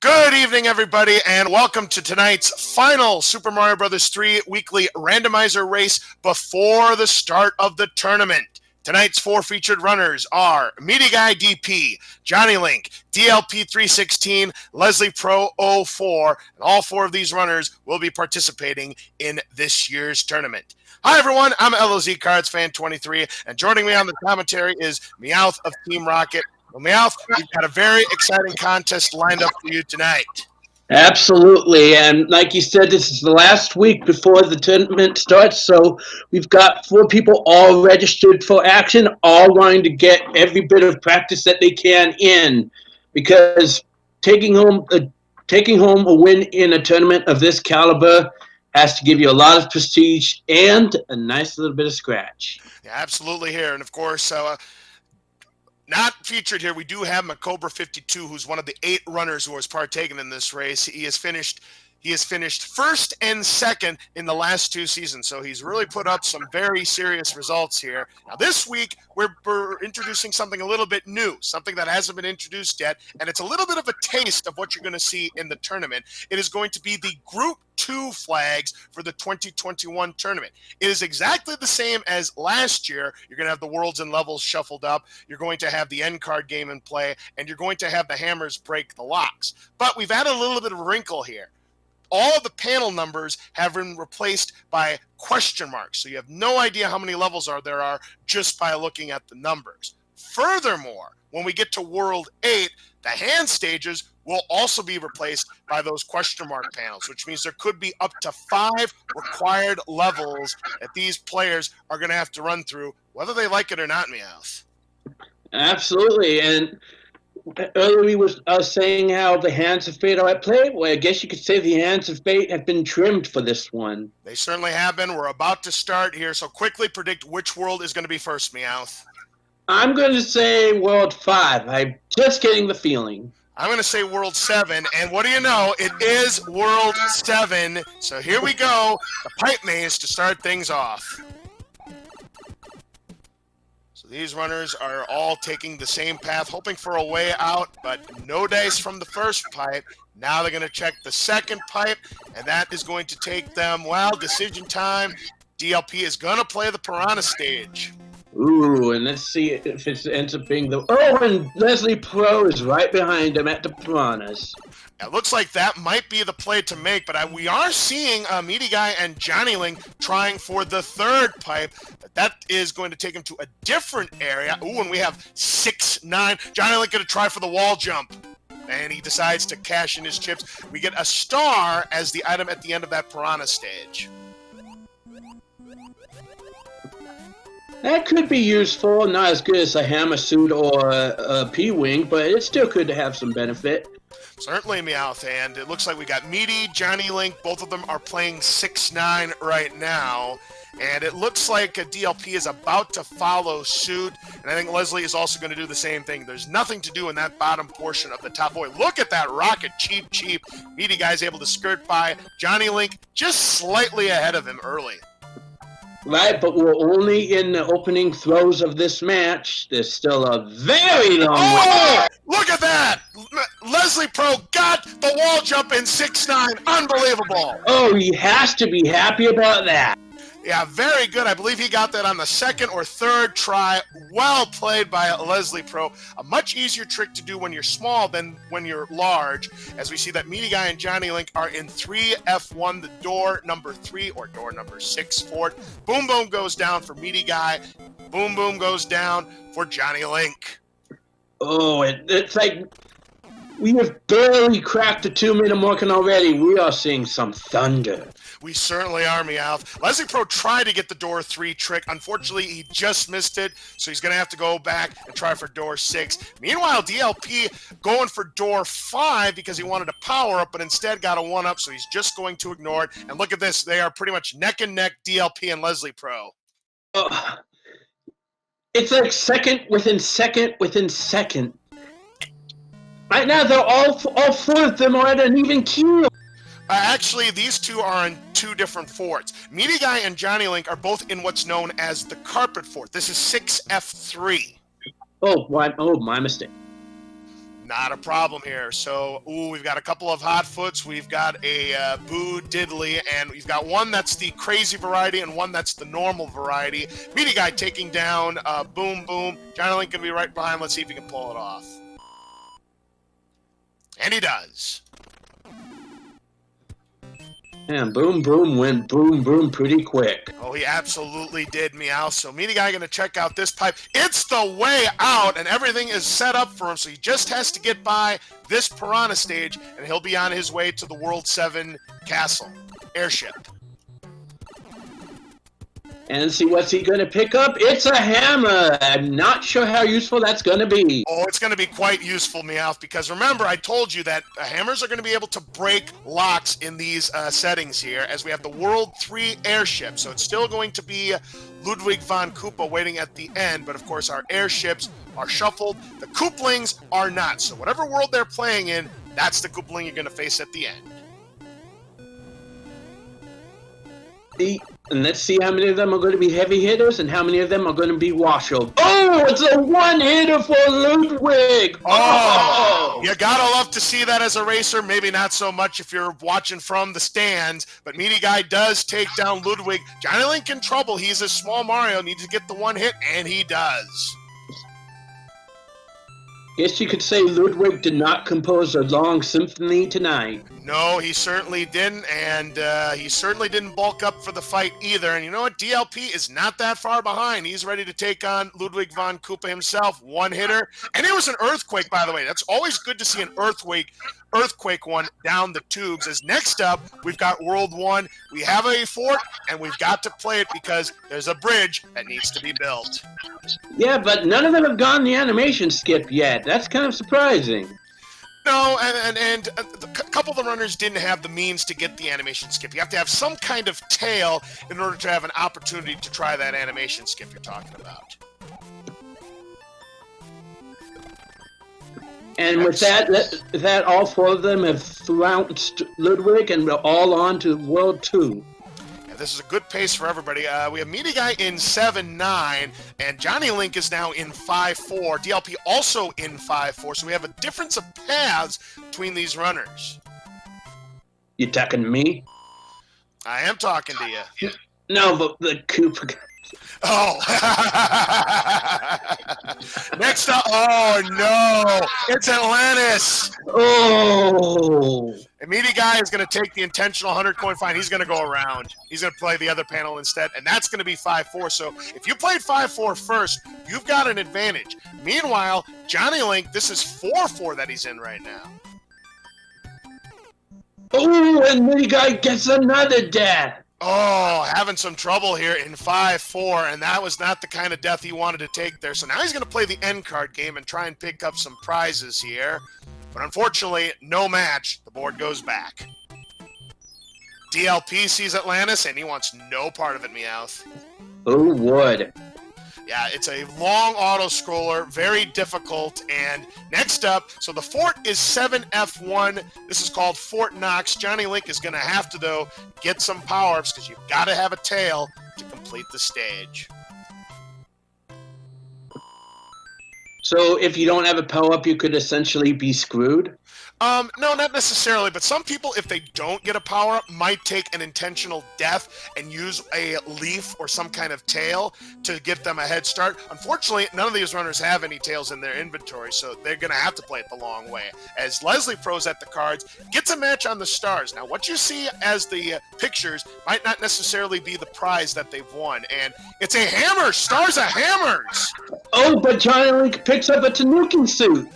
Good evening, everybody, and welcome to tonight's final Super Mario Bros. 3 weekly randomizer race before the start of the tournament. Tonight's four featured runners are Meaty Guy DP, Johnny Link, DLP 316, Leslie Pro 04, and all four of these runners will be participating in this year's tournament. Hi, everyone. I'm LOZ Cards Fan 23, and joining me on the commentary is Meowth of Team Rocket. Well, Meowth, we've got a very exciting contest lined up for you tonight. Absolutely, and like you said, this is the last week before the tournament starts, so we've got four people all registered for action, all wanting to get every bit of practice that they can in, because taking home a win in a tournament of this caliber has to give you a lot of prestige and a nice little bit of scratch. Yeah, absolutely here, and of course, not featured here, we do have Macobra 52, who's one of the 8 runners who has partaken in this race. He has finished first and second in the last 2 seasons, so he's really put up some very serious results here. Now, this week, we're introducing something a little bit new, something that hasn't been introduced yet, and it's a little bit of a taste of what you're going to see in the tournament. It is going to be the Group 2 flags for the 2021 tournament. It is exactly the same as last year. You're going to have the worlds and levels shuffled up. You're going to have the end card game in play, and you're going to have the hammers break the locks. But we've added a little bit of a wrinkle here. All of the panel numbers have been replaced by question marks. So you have no idea how many levels there are just by looking at the numbers. Furthermore, when we get to World 8, the hand stages will also be replaced by those question mark panels, which means there could be up to 5 required levels that these players are going to have to run through, whether they like it or not, Meowth. Absolutely, and earlier we was saying how the hands of fate are at play. Well, I guess you could say the hands of fate have been trimmed for this one. They certainly have been. We're about to start here, so quickly predict which world is going to be first, Meowth. I'm going to say World 5. I'm just getting the feeling. I'm going to say World 7, and what do you know? It is World 7. So here we go, the pipe maze to start things off. So these runners are all taking the same path, hoping for a way out, but no dice from the first pipe. Now they're going to check the second pipe, and that is going to take them, well, decision time. DLP is going to play the Piranha stage. Ooh, and let's see if it ends up being the... Oh, and Leslie Pro is right behind him at the Piranhas. It looks like that might be the play to make, but we are seeing Meaty Guy and Johnny Link trying for the third pipe. But that is going to take him to a different area. Ooh, and we have 6-9. Johnny Link going to try for the wall jump. And he decides to cash in his chips. We get a star as the item at the end of that Piranha stage. That could be useful, not as good as a hammer suit or a P-Wing, but it still could have some benefit. Certainly, Meowth, and it looks like we got Meaty, Johnny Link, both of them are playing 6-9 right now, and it looks like a DLP is about to follow suit, and I think Leslie is also going to do the same thing. There's nothing to do in that bottom portion of the top boy. Look at that rocket, cheap. Meaty Guy's able to skirt by. Johnny Link just slightly ahead of him early. Right, but we're only in the opening throws of this match. There's still a very long way. Look at that! Leslie Pro got the wall jump in 6-9. Unbelievable. Oh, he has to be happy about that. Yeah, very good. I believe he got that on the second or third try. Well played by Leslie Pro. A much easier trick to do when you're small than when you're large, as we see that Meaty Guy and Johnny Link are in 3F1, the door number 3 or door number 6 for it. Boom Boom goes down for Meaty Guy. Boom Boom goes down for Johnny Link. Oh, it's like we have barely cracked the 2-minute mark, and already we are seeing some thunder. We certainly are, Meowth. Leslie Pro tried to get the door 3 trick. Unfortunately, he just missed it, so he's going to have to go back and try for door 6. Meanwhile, DLP going for door 5 because he wanted a power up, but instead got a 1-up, so he's just going to ignore it. And look at this. They are pretty much neck and neck, DLP and Leslie Pro. It's like second within second within second. Right now, they're all 4 of them are at an even keel. Actually, these two are in 2 different forts. Meaty Guy and Johnny Link are both in what's known as the carpet fort. This is 6F3. Oh, my mistake. Not a problem here. So, we've got a couple of hot foots. We've got a Boo Diddley, and we've got one that's the crazy variety and one that's the normal variety. Meaty Guy taking down Boom Boom. Johnny Link can be right behind. Let's see if he can pull it off. And he does. And Boom Boom went boom boom pretty quick. Oh, he absolutely did, Meow. So Meaty Guy going to check out this pipe. It's the way out, and everything is set up for him, so he just has to get by this Piranha stage, and he'll be on his way to the World 7 castle airship. And see, what's he going to pick up? It's a hammer. I'm not sure how useful that's going to be. Oh, it's going to be quite useful, Meowth, because remember, I told you that hammers are going to be able to break locks in these settings here, as we have the World 3 airship. So it's still going to be Ludwig von Koopa waiting at the end, but of course our airships are shuffled. The Kooplings are not. So whatever world they're playing in, that's the Koopling you're going to face at the end. And let's see how many of them are going to be heavy hitters and how many of them are going to be washover. Oh, it's a one-hitter for Ludwig! Oh! You gotta love to see that as a racer. Maybe not so much if you're watching from the stands, but Meaty Guy does take down Ludwig. Johnny Link in trouble. He's a small Mario, needs to get the one hit, and he does. Guess you could say Ludwig did not compose a long symphony tonight. No, he certainly didn't, and he certainly didn't bulk up for the fight either. And you know what? DLP is not that far behind. He's ready to take on Ludwig von Koopa himself. One hitter. And it was an earthquake, by the way. That's always good to see an earthquake one down the tubes. As next up, we've got World 1. We have a fort, and we've got to play it because there's a bridge that needs to be built. Yeah, but none of them have gone the animation skip yet. That's kind of surprising. No, and a couple of the runners didn't have the means to get the animation skip. You have to have some kind of tail in order to have an opportunity to try that animation skip you're talking about. And with that, all four of them have flounced Ludwig and we're all on to World 2. This is a good pace for everybody. We have Meaty Guy in 7-9, and Johnny Link is now in 5-4. DLP also in 5-4, so we have a difference of paths between these runners. You talking to me? I am talking to you. No, but the Koopa. Oh. Next up, oh no, it's Atlantis. Oh. And Meaty Guy is going to take the intentional 100-coin fine. He's going to go around. He's going to play the other panel instead, and that's going to be 5-4. So if you played 5-4 first, you've got an advantage. Meanwhile, Johnny Link, this is 4-4 that he's in right now. Oh, and Meaty Guy gets another death. Oh, having some trouble here in 5-4, and that was not the kind of death he wanted to take there. So now he's going to play the end card game and try and pick up some prizes here. But unfortunately, no match. The board goes back. DLP sees Atlantis, and he wants no part of it, Meowth. Oh, would. Yeah, it's a long auto-scroller, very difficult. And next up, so the fort is 7F1. This is called Fort Knox. Johnny Link is going to have to, though, get some power-ups because you've got to have a tail to complete the stage. So if you don't have a power-up, you could essentially be screwed? No, not necessarily, but some people, if they don't get a power-up, might take an intentional death and use a leaf or some kind of tail to get them a head start. Unfortunately, none of these runners have any tails in their inventory, so they're going to have to play it the long way. As Leslie Pro's at the cards, gets a match on the stars. Now, what you see as the pictures might not necessarily be the prize that they've won, and it's a hammer! Stars of hammers! Oh, but Johnny Link picks up a Tanuki suit.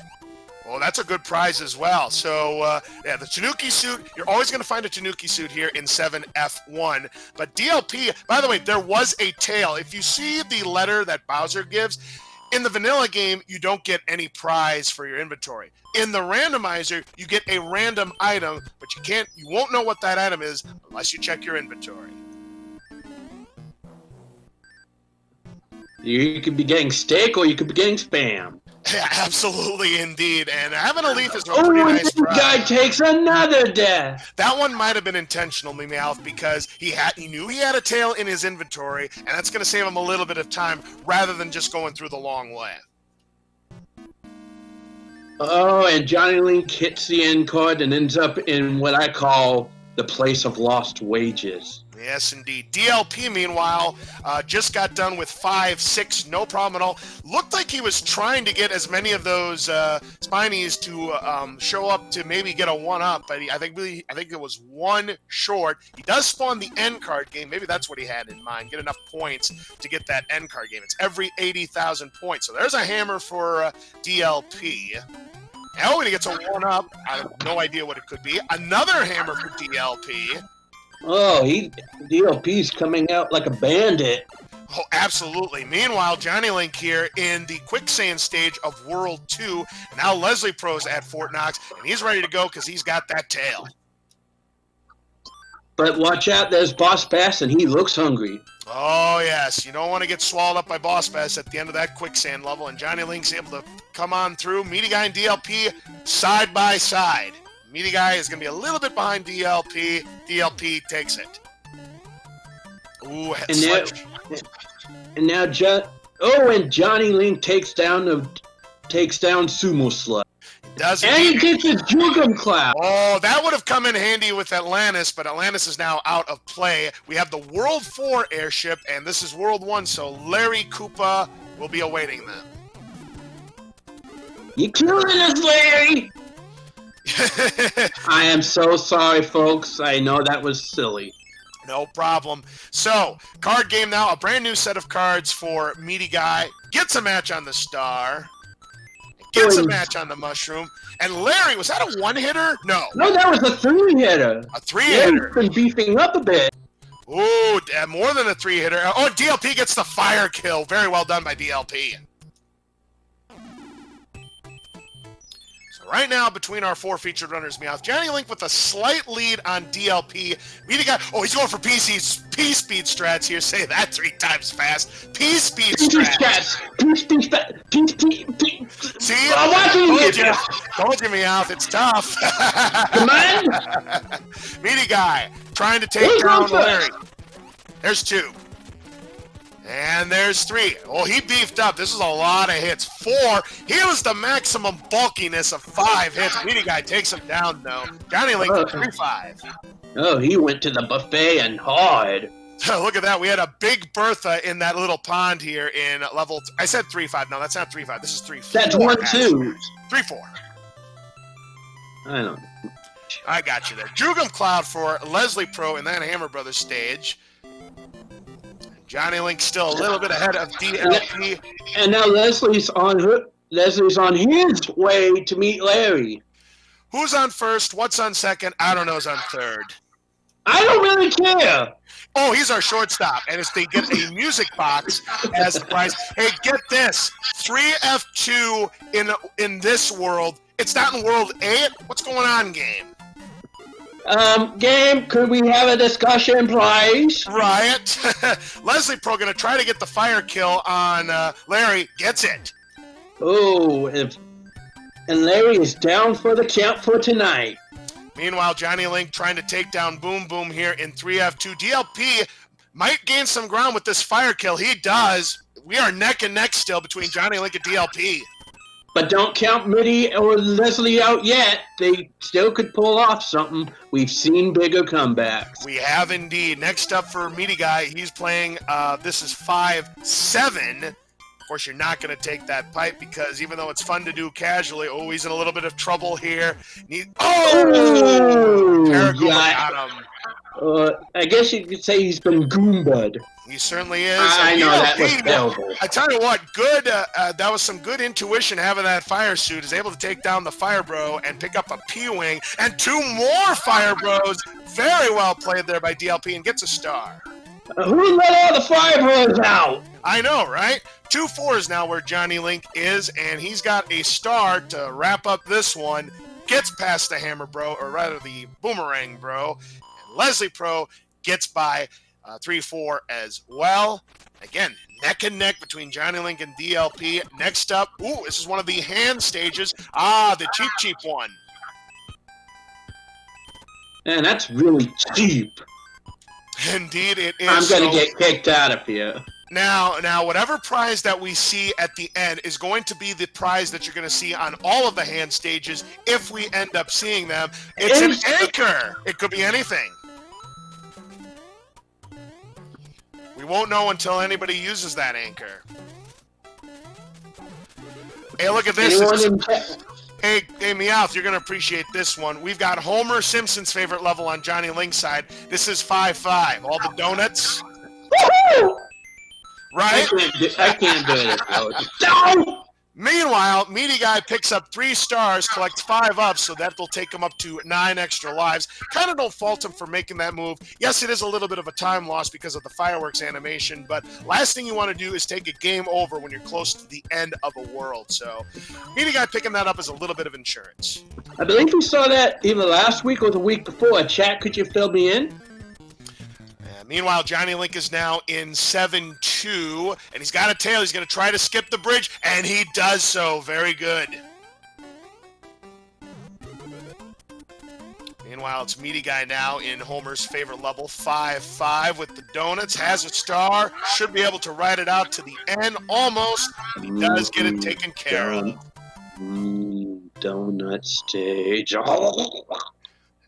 Well, that's a good prize as well. So, yeah, the Tanuki suit, you're always going to find a Tanuki suit here in 7F1. But DLP, by the way, there was a tail. If you see the letter that Bowser gives, in the vanilla game, you don't get any prize for your inventory. In the randomizer, you get a random item, but you won't know what that item is unless you check your inventory. You could be getting steak or you could be getting spam. Yeah, absolutely, indeed. And having a leaf is a Oh, pretty and nice this prize. guy takes another death. That one might have been intentional, Meowth, because he knew he had a tail in his inventory, and that's going to save him a little bit of time rather than just going through the long way. Oh, and Johnny Link hits the end card and ends up in what I call the place of lost wages. Yes, indeed. DLP, meanwhile, just got done with 5-6, no problem at all. Looked like he was trying to get as many of those Spinies to show up to maybe get a 1-up, but I think it was one short. He does spawn the end card game. Maybe that's what he had in mind, get enough points to get that end card game. It's every 80,000 points. So there's a hammer for DLP. Now when he gets a 1-up, I have no idea what it could be. Another hammer for DLP. Oh, DLP's coming out like a bandit. Oh, absolutely. Meanwhile, Johnny Link here in the quicksand stage of World 2. Now Leslie Pro's at Fort Knox, and he's ready to go because he's got that tail. But watch out, there's Boss Bass, and he looks hungry. Oh, yes. You don't want to get swallowed up by Boss Bass at the end of that quicksand level, and Johnny Link's able to come on through. Meaty Guy and DLP side by side. Meaty Guy is going to be a little bit behind DLP. DLP takes it. Ooh, and now Johnny Link takes down Sumo Slut. Does and he gets his Jugum Cloud. Oh, that would have come in handy with Atlantis, but Atlantis is now out of play. We have the World 4 airship, and this is World 1, so Larry Koopa will be awaiting them. You killing us, Larry! I am so sorry, folks. I know that was silly. No problem. So, card game now. A brand new set of cards for Meaty Guy. Gets a match on the Star. Gets a match on the Mushroom. And Larry, was that a one-hitter? No. No, that was a three-hitter. A three-hitter. Larry's been beefing up a bit. Ooh, more than a three-hitter. Oh, DLP gets the fire kill. Very well done by DLP. Right now, between our four featured runners, Meowth, Johnny Link with a slight lead on DLP. Meaty Guy, oh, he's going for P-speed strats here. Say that 3 times fast. P-speed strats. See? I'm watching you. Told you, Meowth, it's tough. Come on. Meaty Guy trying to take down Larry. There's 2. And there's 3. Oh, he beefed up. This is a lot of hits. 4. He was the maximum bulkiness of 5 hits. Meaty Guy takes him down, though. Johnny Link 3-5. Oh, he went to the buffet and hard. Look at that. We had a big Bertha in that little pond here in level... I said 3-5. No, that's not 3-5. This is 3-4. That's 1-2. 3-4. I don't know. I got you there. Jugum Cloud for Leslie Pro in that Hammer Brothers stage. Johnny Link still a little bit ahead of DLP. And now Leslie's on his way to meet Larry. Who's on first? What's on second? I don't know who's on third. I don't really care. Oh, he's our shortstop. And if they get a music box as the prize. Hey, get this. 3F2 in this world. It's not in World 8. What's going on, game? Game, could we have a discussion, please? Riot. Leslie Pro gonna try to get the fire kill on Larry. Gets it. Oh, and Larry is down for the count for tonight. Meanwhile, Johnny Link trying to take down Boom Boom here in 3F2. DLP might gain some ground with this fire kill. He does. We are neck and neck still between Johnny Link and DLP. But don't count Mitty or Leslie out yet. They still could pull off something. We've seen bigger comebacks. We have indeed. Next up for Meaty Guy, he's playing, this is 5-7. Of course, you're not going to take that pipe because even though it's fun to do casually, oh, he's in a little bit of trouble here. Terrible got him. I guess you could say he's been goombud. He certainly is. I know, that was terrible. I tell you what, good. That was some good intuition having that fire suit. Is able to take down the Fire Bro and pick up a P-Wing and 2 more Fire Bros. Very well played there by DLP and gets a star. Who let all the Fire Bros out? I know, right? 2 4s now where Johnny Link is, and he's got a star to wrap up this one. Gets past the Hammer Bro, or rather the Boomerang Bro. And Leslie Pro gets by 3-4 as well. Again, neck and neck between Johnny Link and DLP. Next up, ooh, this is one of the hand stages. The cheap one. Man, that's really cheap. Indeed it is. I'm going to get kicked out of here. Now, whatever prize that we see at the end is going to be the prize that you're going to see on all of the hand stages if we end up seeing them. It's an anchor. It could be anything. We won't know until anybody uses that anchor. Hey, look at this. Hey, Meowth, you're going to appreciate this one. We've got Homer Simpson's favorite level on Johnny Link's side. This is 5-5. All the donuts. Woohoo! Right? I can't do it. No! Meanwhile, Meaty Guy picks up 3 stars, collects 5 up, so that'll take him up to 9 extra lives. Kind of don't fault him for making that move. Yes, it is a little bit of a time loss because of the fireworks animation, but last thing you want to do is take a game over when you're close to the end of a world. So Meaty Guy picking that up is a little bit of insurance. I believe we saw that either last week or the week before. Chat, could you fill me in? Meanwhile, Johnny Link is now in 7-2, and he's got a tail. He's going to try to skip the bridge, and he does so. Very good. Meanwhile, it's Meaty Guy now in Homer's favorite level, 5-5 with the donuts. Has a star. Should be able to ride it out to the end almost, and he does get it taken care of. Donut stage.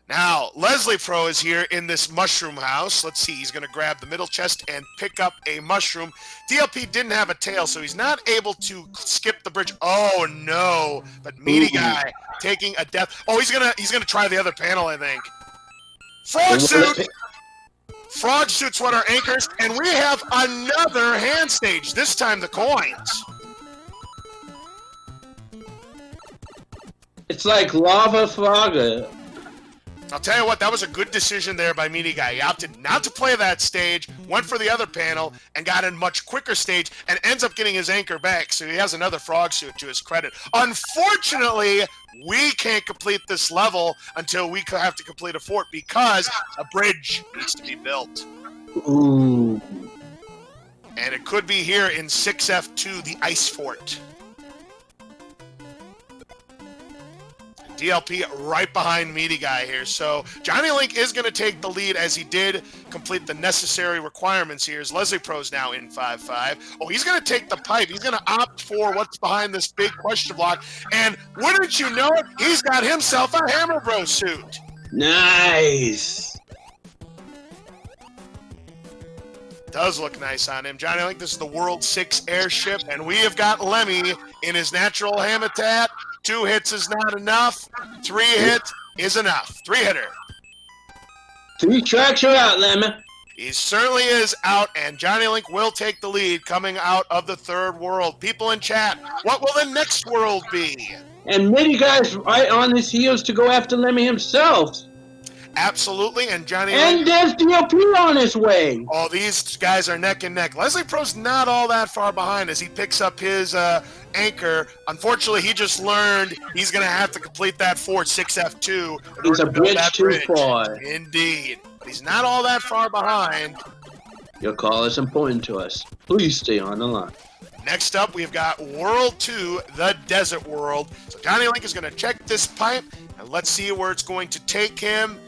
Now, Leslie Pro is here in this mushroom house. Let's see, he's going to grab the middle chest and pick up a mushroom. DLP didn't have a tail, so he's not able to skip the bridge. Oh, no. But Meaty Guy taking a death. Oh, he's gonna try the other panel, I think. Frog suit! Frog suit's what our anchors, and we have another hand stage, this time the coins. It's like lava frogger. I'll tell you what, that was a good decision there by Meaty Guy. He opted not to play that stage, went for the other panel, and got in much quicker stage, and ends up getting his anchor back, so he has another frog suit to his credit. Unfortunately, we can't complete this level until we have to complete a fort because a bridge needs to be built. Ooh. And it could be here in 6F2, the ice fort. DLP right behind Meaty Guy here. So Johnny Link is going to take the lead as he did complete the necessary requirements here. As Leslie Pro's now in 5-5. Oh, he's going to take the pipe. He's going to opt for what's behind this big question block. And wouldn't you know it, he's got himself a Hammer Bro suit. Nice. Does look nice on him. Johnny Link, this is the World 6 airship, and we have got Lemmy in his natural habitat. 2 hits is not enough. 3 hits is enough. 3-hitter. 3 tracks are out, Lemmy. He certainly is out, and Johnny Link will take the lead coming out of the third world. People in chat, what will the next world be? And Meaty Guy's right on his heels to go after Lemmy himself. Absolutely, and Johnny And Link, there's DLP on his way. oh, these guys are neck and neck. Leslie Pro's not all that far behind as he picks up his anchor. Unfortunately, he just learned he's going to have to complete that fort 6F2. He's a bridge too far. Indeed. But he's not all that far behind. Your call is important to us. Please stay on the line. Next up, we've got World 2, the Desert World. So Johnny Link is going to check this pipe, and let's see where it's going to take him.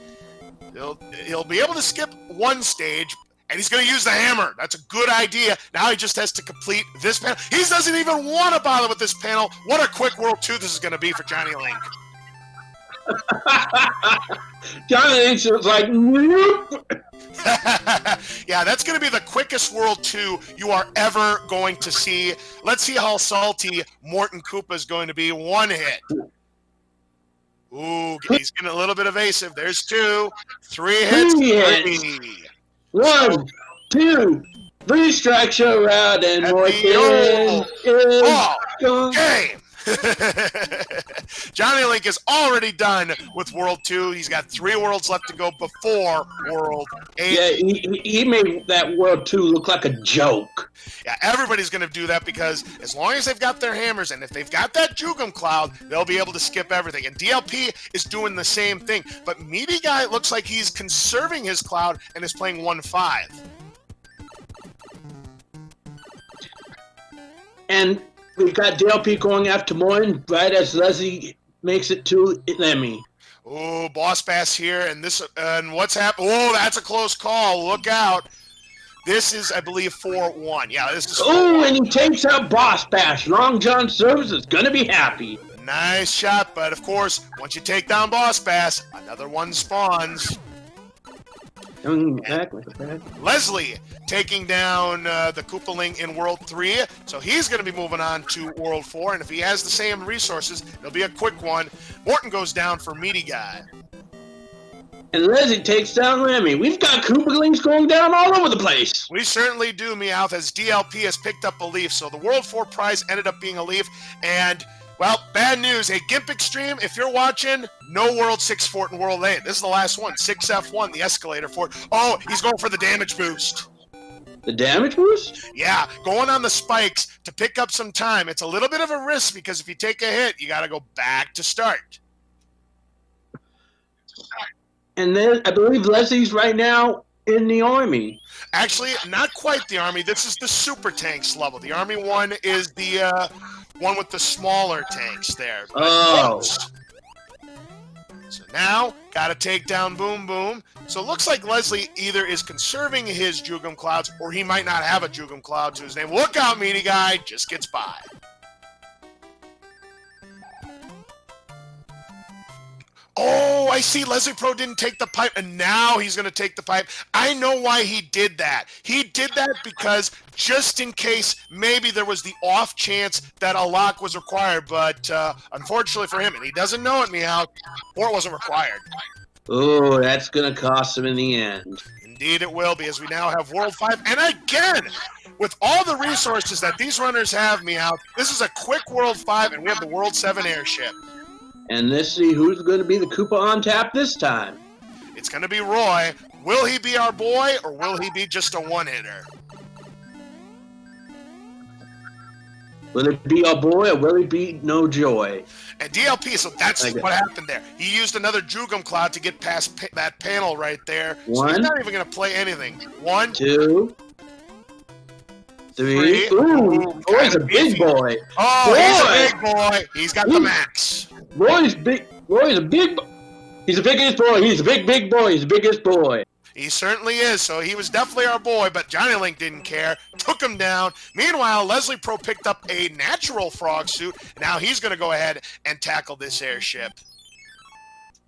He'll be able to skip one stage, and he's going to use the hammer. That's a good idea. Now he just has to complete this panel. He doesn't even want to bother with this panel. What a quick World 2 this is going to be for Johnny Link. Johnny Link's like, whoop. Yeah, that's going to be the quickest World 2 you are ever going to see. Let's see how salty Morton Koopa is going to be. 1 hit. Ooh, he's getting a little bit evasive. There's 2. 3 hits. 3. 1, 2, 3 strikes are out, and Morton is gone. Game. Johnny Link is already done with World 2. He's got 3 worlds left to go before World 8. Yeah, he made that World 2 look like a joke. Yeah, everybody's going to do that because as long as they've got their hammers and if they've got that Jugum Cloud, they'll be able to skip everything. And DLP is doing the same thing. But Meaty Guy looks like he's conserving his Cloud and is playing 1-5. And we've got DLP going after Morton right as Leslie makes it to Lemmy. Oh, Boss Bass here, and what's happened? Oh, that's a close call. Look out. This is, I believe, 4-1. Yeah, this is 4-1. Oh, and he takes out Boss Bash. Long John Service is going to be happy. Nice shot, but of course, once you take down Boss Bass, another one spawns. Exactly. Leslie taking down the Koopaling in World 3, so he's going to be moving on to World 4, and if he has the same resources, it'll be a quick one. Morton goes down for Meaty Guy. And Leslie takes down Remy. We've got Koopalings going down all over the place. We certainly do, Meowth, as DLP has picked up a leaf, so the World 4 prize ended up being a leaf, and... well, bad news. Hey, Gimp Extreme, if you're watching, no World 6 fort in World 8. This is the last one. 6F1, the escalator fort. Oh, he's going for the damage boost. The damage boost? Yeah, going on the spikes to pick up some time. It's a little bit of a risk because if you take a hit, you got to go back to start. And then I believe Leslie's right now in the army. Actually, not quite the army. This is the super tanks level. The army one is the... one with the smaller tanks there. Oh. So now, got to take down Boom Boom. So it looks like Leslie either is conserving his Jugum Clouds, or he might not have a Jugum Cloud to his name. Look out, Meaty Guy. Just gets by. Oh, I see. Leslie Pro didn't take the pipe, and now he's going to take the pipe. I know why he did that. He did that because just in case maybe there was the off chance that a lock was required, but unfortunately for him, and he doesn't know it, Meow, or it wasn't required. Oh, that's going to cost him in the end. Indeed it will be, as we now have World 5. And again, with all the resources that these runners have, Meow, this is a quick World 5, and we have the World 7 airship. And let's see who's going to be the Koopa on tap this time. It's going to be Roy. Will he be our boy, or will he be just a one-hitter? Will it be our boy, or will it be no joy? And DLP, so that's what happened there. He used another Jugum Cloud to get past that panel right there. One. So he's not even going to play anything. 1, 2, 3. Ooh, Roy's a big boy. Oh, boy. He's a big boy. He's got the max. Roy's big. Roy's a big. He's the biggest boy. He's a big boy. He's the biggest boy. He certainly is. So he was definitely our boy, but Johnny Link didn't care. Took him down. Meanwhile, Leslie Pro picked up a natural frog suit. Now he's going to go ahead and tackle this airship.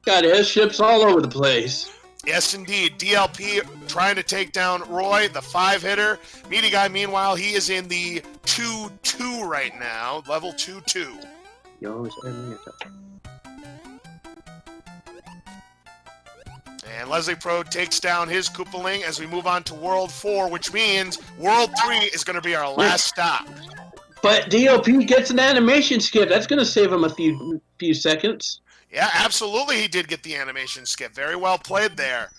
Got airships all over the place. Yes, indeed. DLP trying to take down Roy, the 5-hitter. Meaty Guy, meanwhile, he is in the 2-2 right now. Level 2-2. And Leslie Pro takes down his Koopaling as we move on to World 4, which means World 3 is going to be our last stop. But DLP gets an animation skip. That's going to save him a few seconds. Yeah, absolutely he did get the animation skip. Very well played there.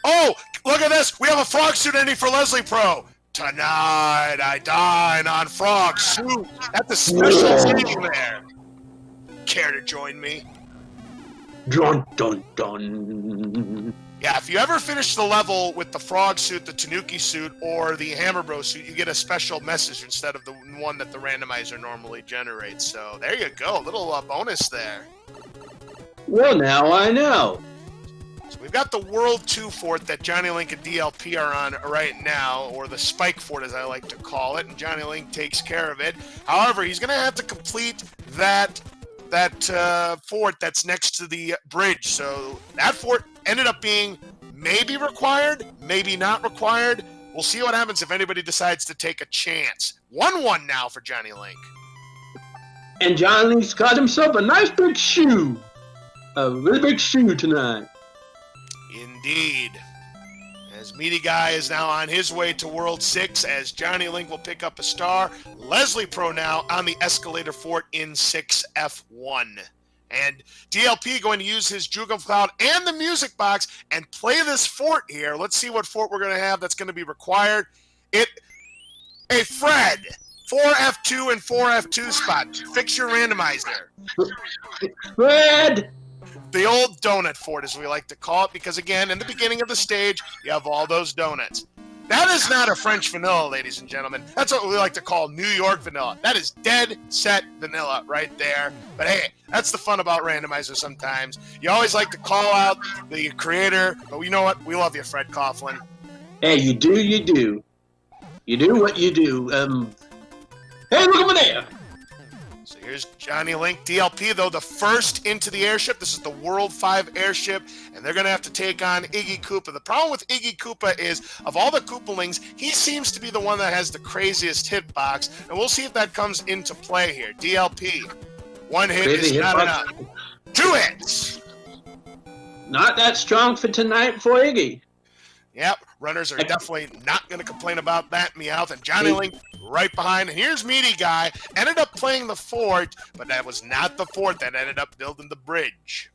Oh, look at this. We have a frog suit ending for Leslie Pro. Tonight I dine on frog suit. That's a special thing there. Care to join me? Dun, dun, dun. Yeah, if you ever finish the level with the frog suit, the Tanuki suit, or the Hammer Bro suit, you get a special message instead of the one that the randomizer normally generates. So there you go. A little bonus there. Well, now I know. So we've got the World 2 fort that Johnny Link and DLP are on right now, or the Spike fort as I like to call it, and Johnny Link takes care of it. However, he's going to have to complete that fort that's next to the bridge. So that fort ended up being maybe required, maybe not required. We'll see what happens if anybody decides to take a chance. 1-1 now for Johnny Link. And Johnny Link's got himself a nice big shoe. A really big shoe tonight. Indeed. As Meaty Guy is now on his way to World 6, as Johnny Link will pick up a star. Leslie Pro now on the escalator fort in 6F1. And DLP going to use his Jugum Cloud and the music box and play this fort here. Let's see what fort we're going to have that's going to be required. Hey, Fred, 4F2 and 4F2 spot. Fix your randomizer. Fred! The old donut fort, as we like to call it, because again, in the beginning of the stage, you have all those donuts. That is not a French vanilla, ladies and gentlemen. That's what we like to call New York vanilla. That is dead set vanilla right there. But hey, that's the fun about randomizers sometimes. You always like to call out the creator, but you know what? We love you, Fred Coughlin. Hey, you do, you do. You do what you do. Hey, look over there! So here's Johnny Link. DLP, though, the first into the airship. This is the World 5 airship, and they're going to have to take on Iggy Koopa. The problem with Iggy Koopa is, of all the Koopalings, he seems to be the one that has the craziest hitbox, and we'll see if that comes into play here. DLP, one hit Crazy is not hitbox. enough. 2 hits! Not that strong for tonight for Iggy. Yep, runners are definitely not going to complain about that, Meowth. And Johnny Link right behind. And here's Meaty Guy. Ended up playing the fort, but that was not the fort that ended up building the bridge.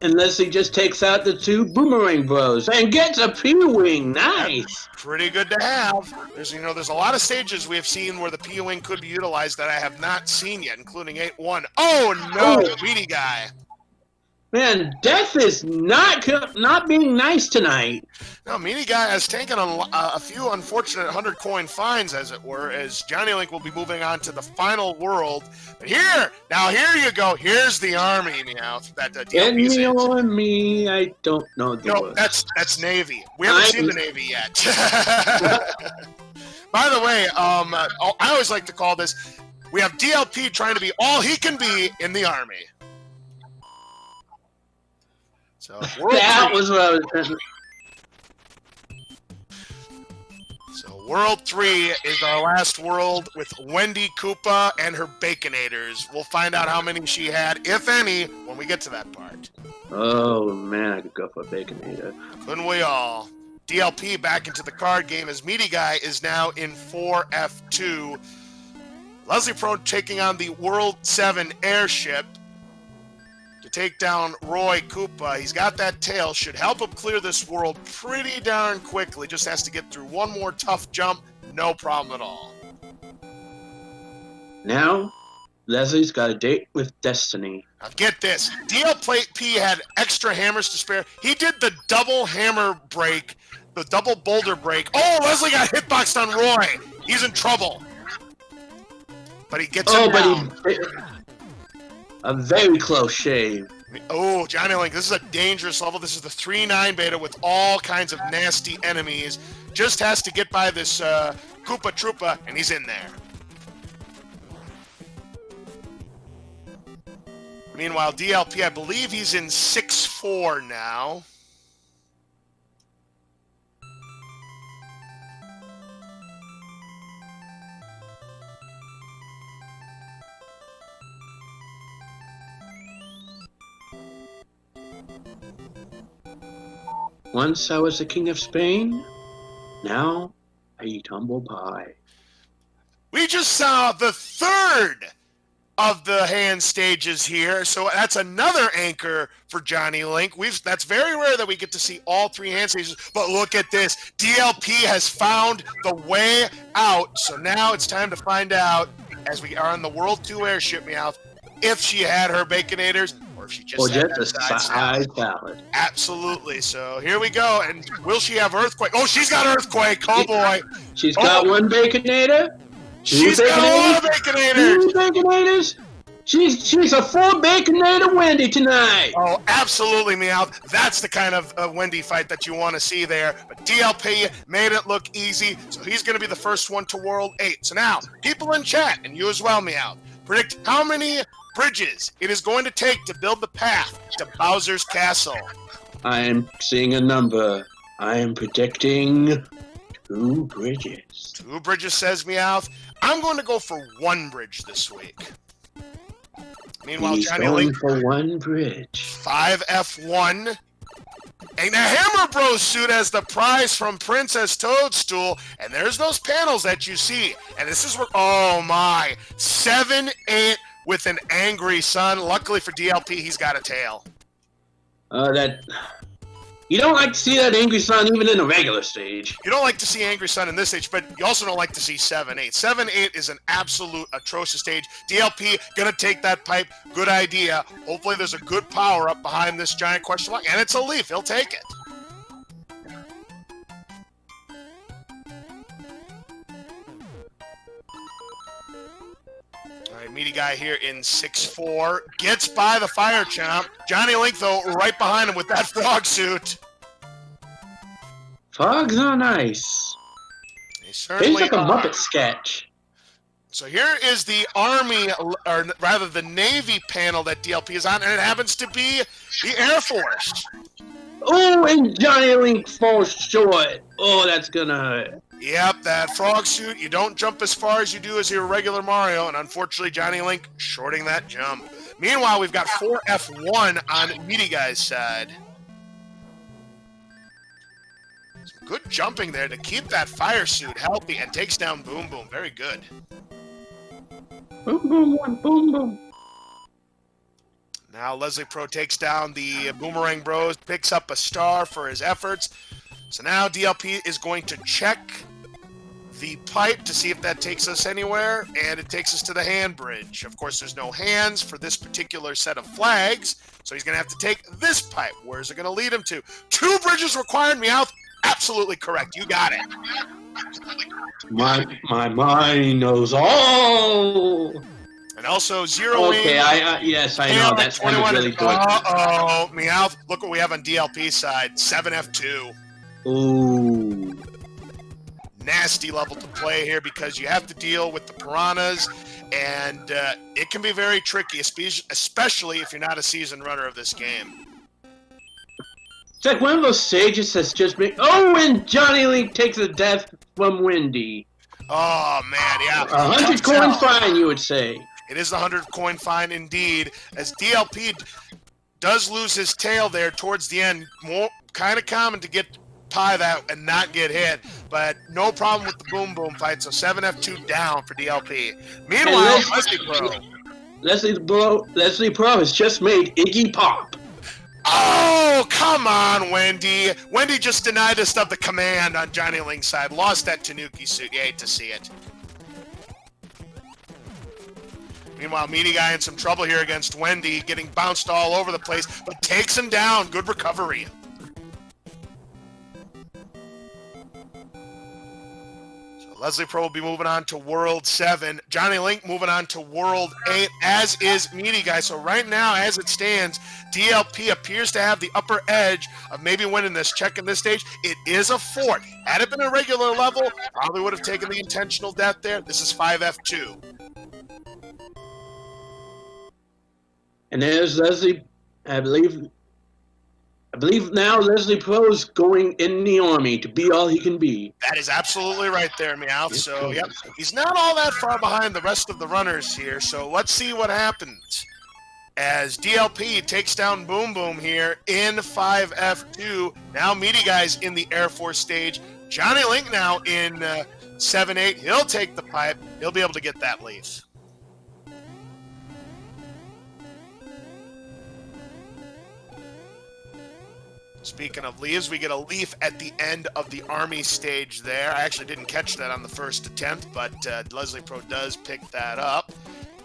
Unless he just takes out the 2 Boomerang Bros and gets a P-Wing. Nice. Pretty good to have. There's a lot of stages we have seen where the P-Wing could be utilized that I have not seen yet, including 8-1. Oh, no, Meaty Guy. Man, Death is not being nice tonight. No, Meaty Guy has taken a few unfortunate 100-coin fines, as it were, as Johnny Link will be moving on to the final world. But here you go. Here's the army, Meowth. That Get DLP's me in. on me. I don't know the No, word. that's Navy. We haven't seen the Navy yet. By the way, I always like to call this, we have DLP trying to be all he can be in the army. So That was what I was thinking. So World 3 is our last world with Wendy Koopa and her Baconators. We'll find out how many she had, if any, when we get to that part. Oh, man, I could go for a Baconator. Couldn't we all? DLP back into the card game as Meaty Guy is now in 4F2. Leslie Pro taking on the World 7 airship to take down Roy Koopa. He's got that tail, should help him clear this world pretty darn quickly. Just has to get through one more tough jump, no problem at all. Now, Leslie's got a date with Destiny. Now get this, DLP had extra hammers to spare. He did the double hammer break, the double boulder break. Oh, Leslie got hitboxed on Roy. He's in trouble. But he gets him down. A very close shave. Oh, Johnny Link, this is a dangerous level. This is the 3-9 beta with all kinds of nasty enemies. Just has to get by this Koopa Troopa, and he's in there. Meanwhile, DLP, I believe he's in 6-4 now. Once I was the king of Spain, now I eat humble pie. We just saw the third of the hand stages here, so that's another anchor for Johnny Link. That's very rare that we get to see all 3 hand stages, but look at this. DLP has found the way out, so now it's time to find out, as we are on the World 2 airship, Meowth, if she had her Baconators, or if she just had a side salad. Absolutely. So here we go. And will she have Earthquake? Oh, she's got Earthquake. Oh, boy. She's got one Baconator. She's got a lot of Baconators. 2 Baconators. She's a 4 Baconator Wendy tonight. Oh, absolutely, Meowth. That's the kind of Wendy fight that you want to see there. But DLP made it look easy, so he's going to be the first one to World 8. So now, people in chat, and you as well, Meowth, predict how many bridges it is going to take to build the path to Bowser's Castle. I am seeing a number. I am predicting 2 bridges. 2 bridges, says Meowth. I'm going to go for 1 bridge this week. Meanwhile, He's Johnny going Link, for 1 bridge. 5F1. And the Hammer Bros suit as the prize from Princess Toadstool. And there's those panels that you see. And this is where, oh my, 7-8 with an angry sun. Luckily for DLP, he's got a tail. You don't like to see that angry sun even in a regular stage. You don't like to see angry sun in this stage, but you also don't like to see 7-8. 7-8 is an absolute atrocious stage. DLP gonna take that pipe. Good idea. Hopefully there's a good power up behind this giant question mark, and it's a leaf. He'll take it. Meaty Guy here in 6-4. Gets by the Fire Chomp. Johnny Link, though, right behind him with that frog suit. Frogs on ice. They Seems certainly like a are. Muppet sketch. So here is the Army, or rather the Navy panel that DLP is on, and it happens to be the Air Force. Oh, and Johnny Link falls short. Oh, that's gonna hurt. Yep, that frog suit, you don't jump as far as you do as your regular Mario, and unfortunately Johnny Link shorting that jump. Meanwhile, we've got 4F1 on Meaty Guy's side. Some good jumping there to keep that fire suit healthy and takes down Boom Boom. Very good. Boom, boom, one, boom, boom. Now Leslie Pro takes down the Boomerang Bros, picks up a star for his efforts. So now DLP is going to check the pipe to see if that takes us anywhere, and it takes us to the hand bridge. Of course, there's no hands for this particular set of flags, so he's going to have to take this pipe. Where's it going to lead him to? 2 bridges required, Meowth. Absolutely correct. You got it. My mind knows all. And also zeroing. Okay, yes, I know. That's kind of really good. Uh-oh, Meowth. Look what we have on DLP's side. 7F2. Ooh. Nasty level to play here because you have to deal with the piranhas, and it can be very tricky, especially if you're not a seasoned runner of this game. It's like one of those stages that's just been. Oh, and Johnny Link takes a death from Wendy. Oh, man, yeah. 100 coin fine, you would say. It is the 100 coin fine indeed, as DLP does lose his tail there towards the end. More kind of common to get pie that and not get hit, but no problem with the Boom Boom fight, so 7F2 down for DLP. Meanwhile, Leslie Pro has just made Iggy Pop. Oh, come on, Wendy. Wendy just denied us of the command on Johnny Link's side. Lost that Tanuki suit. You hate to see it. Meanwhile, Meaty Guy in some trouble here against Wendy, getting bounced all over the place, but takes him down. Good recovery. Leslie Pro will be moving on to World 7. Johnny Link moving on to World 8, as is Meaty Guy. So right now, as it stands, DLP appears to have the upper edge of maybe winning this. Checking this stage, it is a fort. Had it been a regular level, probably would have taken the intentional death there. This is 5F2. And there's Leslie, I believe now Leslie Pro's going in the Army to be all he can be. That is absolutely right there, Meowth. So, yep, he's not all that far behind the rest of the runners here. So let's see what happens as DLP takes down Boom Boom here in 5F2. Now Meaty Guy's in the Air Force stage. Johnny Link now in 7-8. He'll take the pipe. He'll be able to get that leaf. Speaking of leaves, we get a leaf at the end of the Army stage there. I actually didn't catch that on the first attempt, but Leslie Pro does pick that up.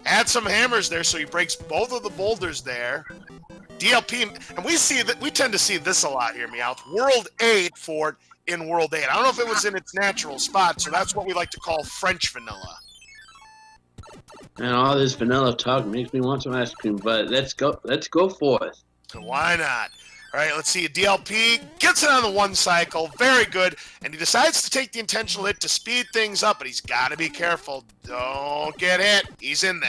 Add some hammers there, so he breaks both of the boulders there. DLP, and we tend to see this a lot here, Meowth. World 8 fort in World 8. I don't know if it was in its natural spot, so that's what we like to call French vanilla. And all this vanilla talk makes me want some ice cream, but let's go forth. So why not? All right, let's see. DLP gets it on the one cycle. Very good. And he decides to take the intentional hit to speed things up, but he's got to be careful. Don't get hit. He's in there.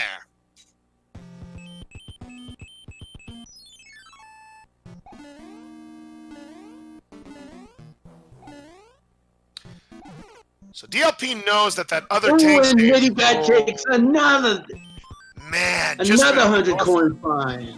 So DLP knows that other tank and Meaty Guy takes another 100 coin fine.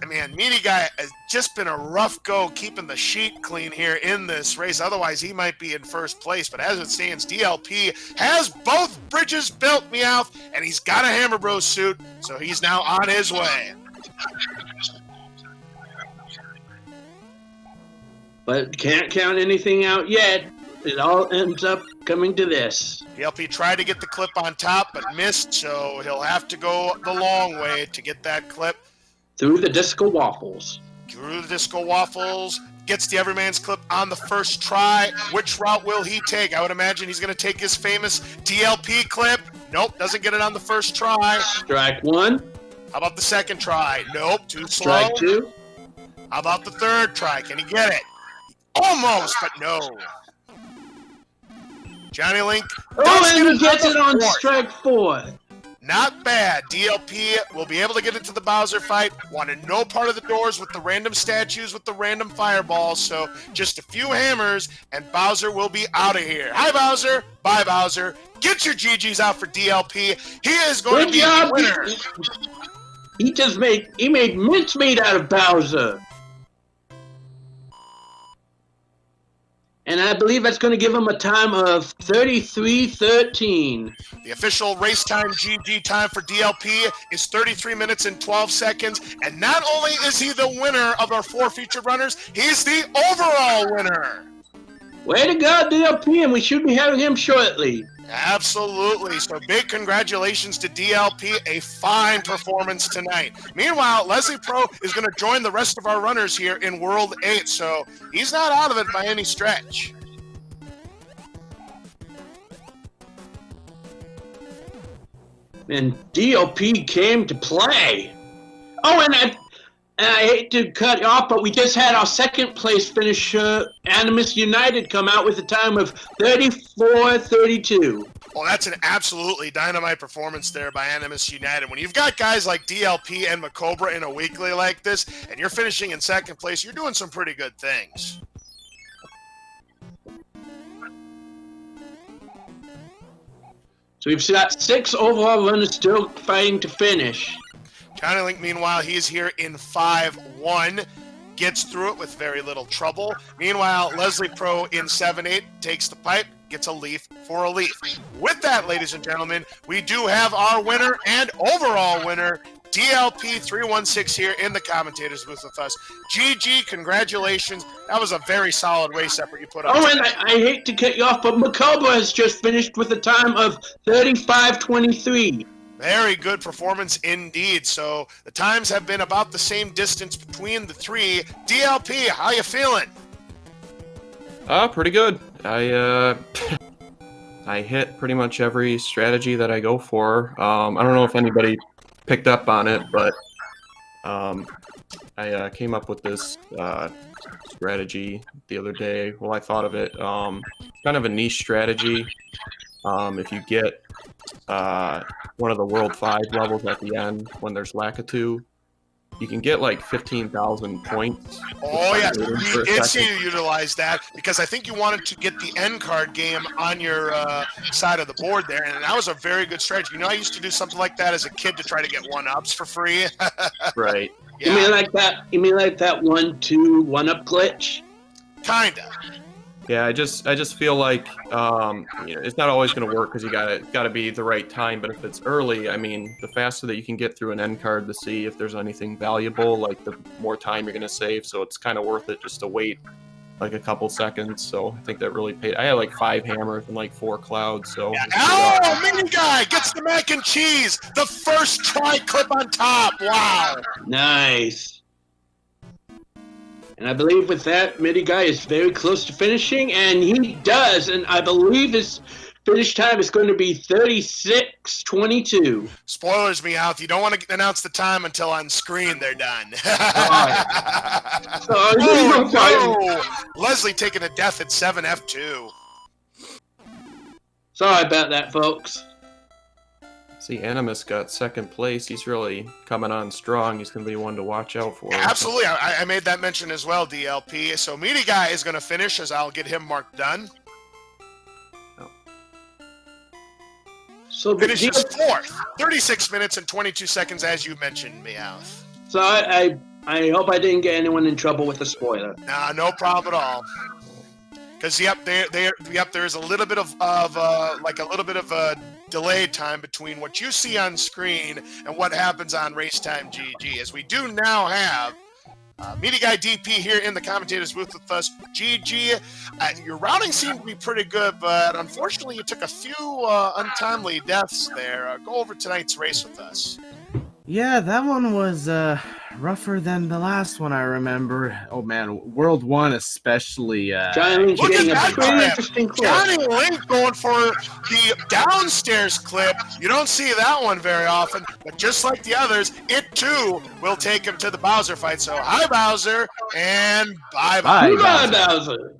Man, Meaty Guy has just been a rough go keeping the sheet clean here in this race. Otherwise, he might be in first place. But as it stands, DLP has both bridges built, Meowth, and he's got a Hammer Bros suit, so he's now on his way. But can't count anything out yet. It all ends up coming to this. DLP tried to get the clip on top, but missed, so he'll have to go the long way to get that clip. Through the disco waffles. Through the disco waffles. Gets the Everyman's clip on the first try. Which route will he take? I would imagine he's going to take his famous DLP clip. Nope, doesn't get it on the first try. Strike one. How about the second try? Nope, too slow. Strike two. How about the third try? Can he get it? Almost, but no. Johnny Link Oh, does and he get gets it on fourth. strike 4. Not bad. DLP will be able to get into the Bowser fight. Wanted no part of the doors with the random statues with the random fireballs. So just a few hammers and Bowser will be out of here. Hi, Bowser. Bye, Bowser. Get your GGs out for DLP. He is going to be the winner. He made mincemeat out of Bowser. And I believe that's going to give him a time of 33:13. The official race time GG time for DLP is 33 minutes and 12 seconds. And not only is he the winner of our 4 featured runners, he's the overall winner. Way to go, DLP, and we should be having him shortly. Absolutely. So big congratulations to DLP. A fine performance tonight. Meanwhile, Leslie Pro is going to join the rest of our runners here in World 8. So he's not out of it by any stretch. And DLP came to play. Oh, and I hate to cut you off, but we just had our second place finisher, Animus United, come out with a time of 34:32. Well, that's an absolutely dynamite performance there by Animus United. When you've got guys like DLP and Macobra in a weekly like this, and you're finishing in second place, you're doing some pretty good things. So we've got 6 overall runners still fighting to finish. Johnny Link, meanwhile, he's here in 5-1. Gets through it with very little trouble. Meanwhile, Leslie Pro in 7-8 takes the pipe, gets a leaf for a leaf. With that, ladies and gentlemen, we do have our winner and overall winner, DLP 316 here in the commentators booth with us. GG, congratulations. That was a very solid race effort you put on. Oh, and I hate to cut you off, but Macobra has just finished with a time of 35:23. Very good performance indeed. So the times have been about the same distance between the 3. DLP, how you feeling? Pretty good. I hit pretty much every strategy that I go for. I don't know if anybody picked up on it, but I came up with this strategy the other day. Well, I thought of it. Kind of a niche strategy. If you get one of the World 5 levels at the end when there's Lakitu, you can get like 15,000 points. Oh, yeah. We did see you utilize that because I think you wanted to get the end card game on your side of the board there, and that was a very good strategy. You know, I used to do something like that as a kid to try to get 1-ups for free. Right. Yeah. You mean like that? You mean like that 1-2 1-up glitch? Kinda. Yeah, I just feel like it's not always going to work because you gotta be the right time. But if it's early, I mean, the faster that you can get through an end card to see if there's anything valuable, like the more time you're going to save. So it's kind of worth it just to wait like a couple seconds. So I think that really paid. I had like 5 hammers and like 4 clouds. So Yeah. Oh, mini guy gets the mac and cheese. The first try clip on top. Wow. Nice. And I believe with that, Midi Guy is very close to finishing, and he does. And I believe his finish time is going to be 36:22. Spoilers, Meowth. You don't want to announce the time until on screen they're done. Oh, no. Leslie taking a death at 7F2. Sorry about that, folks. See, Animus got second place. He's really coming on strong. He's going to be one to watch out for. Yeah, absolutely. I made that mention as well, DLP. So Meaty Guy is going to finish as I'll get him marked done. Oh. So Finishes 4th. 36 minutes and 22 seconds, as you mentioned, Meowth. So I hope I didn't get anyone in trouble with a spoiler. Nah, no problem at all. Because there's a little bit of a delay time between what you see on screen and what happens on Race Time GG. As we do now have Meaty Guy DP here in the commentators booth with us. GG, your routing seemed to be pretty good, but unfortunately you took a few untimely deaths there. Go over tonight's race with us. Yeah, that one was rougher than the last one I remember. Oh man, World 1 especially. Johnny Link's getting a pretty interesting clip. Johnny Link going for the downstairs clip. You don't see that one very often, but just like the others, it too will take him to the Bowser fight. So hi Bowser, and bye. Bye, Bowser.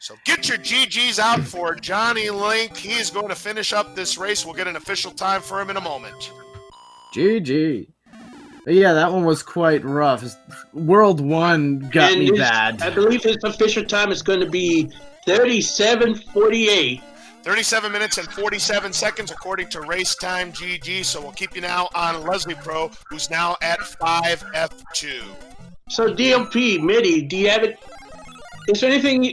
So get your GGs out for Johnny Link. He is going to finish up this race. We'll get an official time for him in a moment. GG. Yeah, that one was quite rough. World 1 got me bad. I believe his official time is going to be 37:48. 37 minutes and 47 seconds according to Race Time GG. So we'll keep you now on Leslie Pro, who's now at 5F2. So DLP, Mitty, do you have it? Is there anything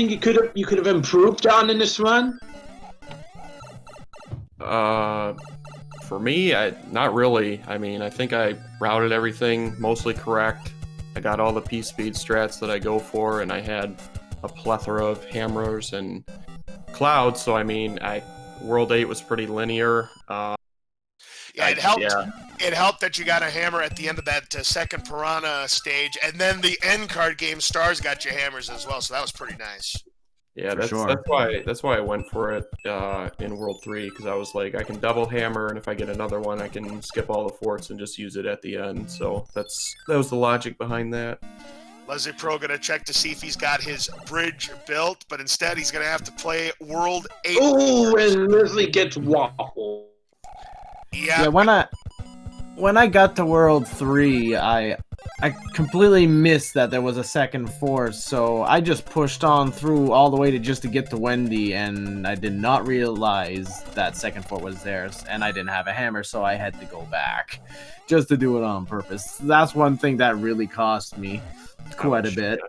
you could have improved on in this run? For me, not really. I mean, I think I routed everything mostly correct. I got all the P-speed strats that I go for, and I had a plethora of hammers and clouds. So I mean, World 8 was pretty linear. It helped. Yeah. It helped that you got a hammer at the end of that second Piranha stage, and then the end card game Stars got you hammers as well. So that was pretty nice. Yeah, that's why I went for it in World 3, because I was like, I can double hammer, and if I get another one, I can skip all the forts and just use it at the end. So that was the logic behind that. Leslie Pro gonna check to see if he's got his bridge built, but instead he's gonna have to play World 8. Oh, and Leslie gets waffle. Yeah. When I got to World 3, I completely missed that there was a second fort, so I just pushed on through all the way to get to Wendy, and I did not realize that second fort was theirs, and I didn't have a hammer, so I had to go back just to do it on purpose. That's one thing that really cost me quite a bit.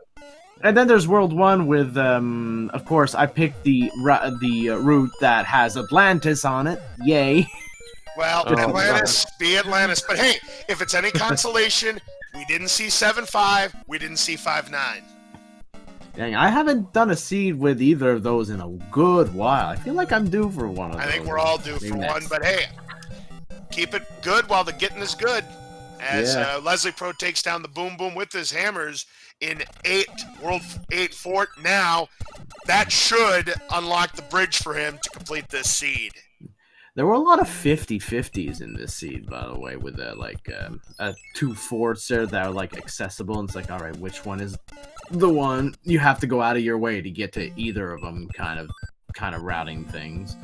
And then there's World 1 with, of course, I picked the route that has Atlantis on it. Yay. Well, Atlantis, be Atlantis. But hey, if it's any consolation, we didn't see 7-5, we didn't see 5-9. Dang, I haven't done a seed with either of those in a good while. I feel like I'm due for one of those. I think we're all due for one, but hey, keep it good while the getting is good. As Leslie Pro takes down the Boom Boom with his hammers in World 8 fort. Now, that should unlock the bridge for him to complete this seed. There were a lot of 50-50s in this seed, by the way, with two forts there that are like accessible. And it's like, all right, which one is the one? You have to go out of your way to get to either of them, kind of routing things.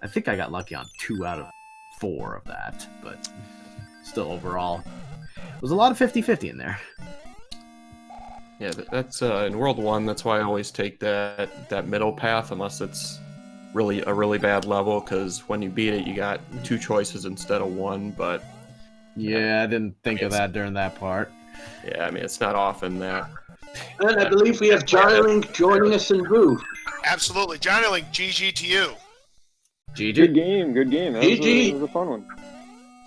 I think I got lucky on 2 out of 4 of that, but still overall, it was a lot of 50-50 in there. Yeah, that's in World 1. That's why I always take that middle path, unless it's really a really bad level, because when you beat it, you got 2 choices instead of 1. But yeah, I didn't think of that during that part. Yeah, I mean, it's not often that. And I believe we have Johnny Link joining us in booth. Absolutely, Johnny Link. GG to you. GG. Good game. That was a fun one.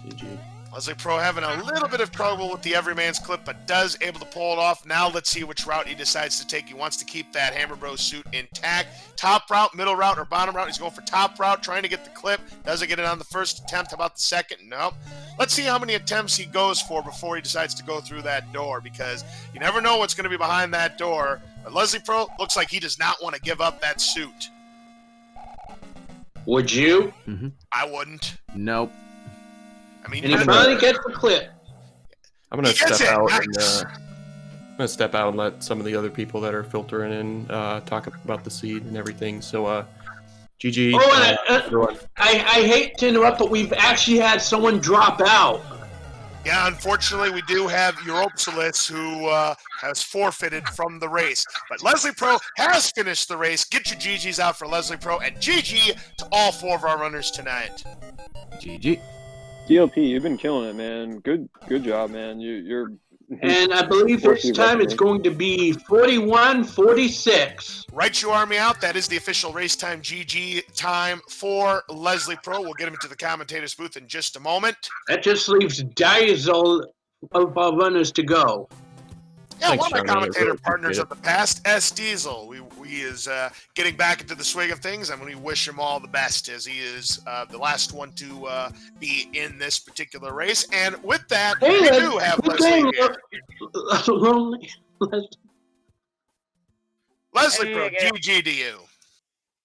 GG. Leslie Pro having a little bit of trouble with the Everyman's Clip, but does able to pull it off. Now let's see which route he decides to take. He wants to keep that Hammer Bros suit intact. Top route, middle route, or bottom route. He's going for top route, trying to get the clip. Doesn't get it on the first attempt. How about the second? Nope. Let's see how many attempts he goes for before he decides to go through that door, because you never know what's going to be behind that door. But Leslie Pro looks like he does not want to give up that suit. Would you? Mm-hmm. I wouldn't. Nope. I mean, and he finally gets the clip. I'm gonna step out. Nice. I'm gonna step out and let some of the other people that are filtering in talk about the seed and everything. So, GG. Oh, I hate to interrupt, but we've actually had someone drop out. Yeah, unfortunately, we do have Europsalis, who has forfeited from the race. But Leslie Pro has finished the race. Get your GGs out for Leslie Pro, and GG to all 4 of our runners tonight. GG. DLP, you've been killing it, man. Good job, man. You're. And I believe this time it's going to be 41-46. Right you army out. That is the official race time GG time for Leslie Pro. We'll get him into the commentator's booth in just a moment. That just leaves Diesel of our runners to go. Yeah, Thanks, one of my Johnny. commentator Really partners of the past, S. Diesel. He is getting back into the swing of things, and we wish him all the best, as he is the last one to be in this particular race. And with that, we do have Leslie here. Leslie Pro, GG to you.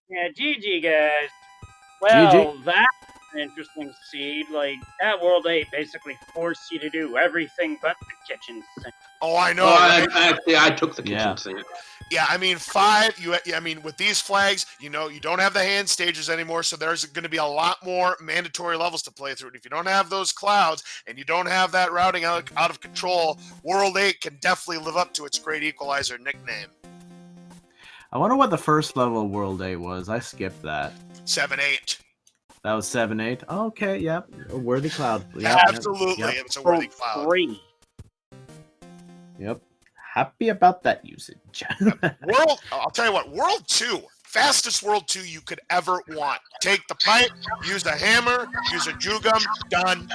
Yeah, GG, guys. Well, GG. that's an interesting seed. Like, that World 8 basically forced you to do everything but the kitchen sink. Oh, I know. I took the kitchen sink. Yeah, I mean, 5. I mean, with these flags, you don't have the hand stages anymore, so there's going to be a lot more mandatory levels to play through. And if you don't have those clouds and you don't have that routing out of control, World 8 can definitely live up to its great equalizer nickname. I wonder what the first level of World 8 was. I skipped that. 7-8. That was 7-8. Okay, yep. A worthy cloud. Yep, Absolutely, Yep. it's a worthy cloud. 3. Yep. Happy about that usage. I'll tell you what, World 2, fastest World 2 you could ever want. Take the pipe, use a hammer, use a jugum, done.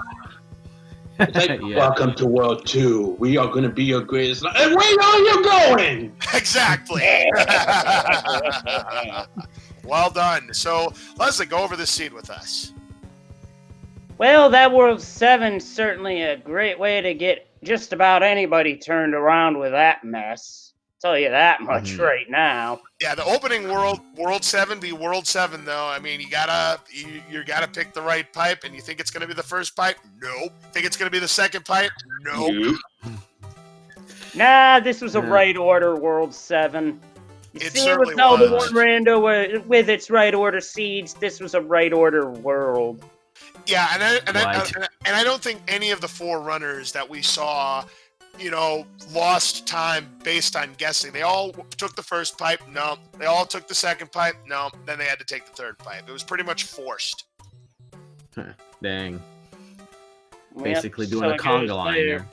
It's like, Yeah. welcome to World 2. We are going to be your greatest. And where are you going? Exactly. Well done. So, Leslie, go over this seed with us. Well, that World 7's certainly a great way to get just about anybody turned around with that mess. Tell you that much right now. Yeah, the opening World 7 be World 7 though. I mean, you gotta pick the right pipe, and you think it's gonna be the first pipe? Nope. Think it's gonna be the second pipe? Nope. Nah, this was a right order World 7. You It see, it certainly was all the was. one Rando with its right order seeds. This was a right order world. Yeah, Right. and I don't think any of the 4 runners that we saw, lost time based on guessing. They all took the first pipe. No. They all took the second pipe. No. Then they had to take the third pipe. It was pretty much forced. Dang. Yep, Basically doing so a it conga goes line there. there.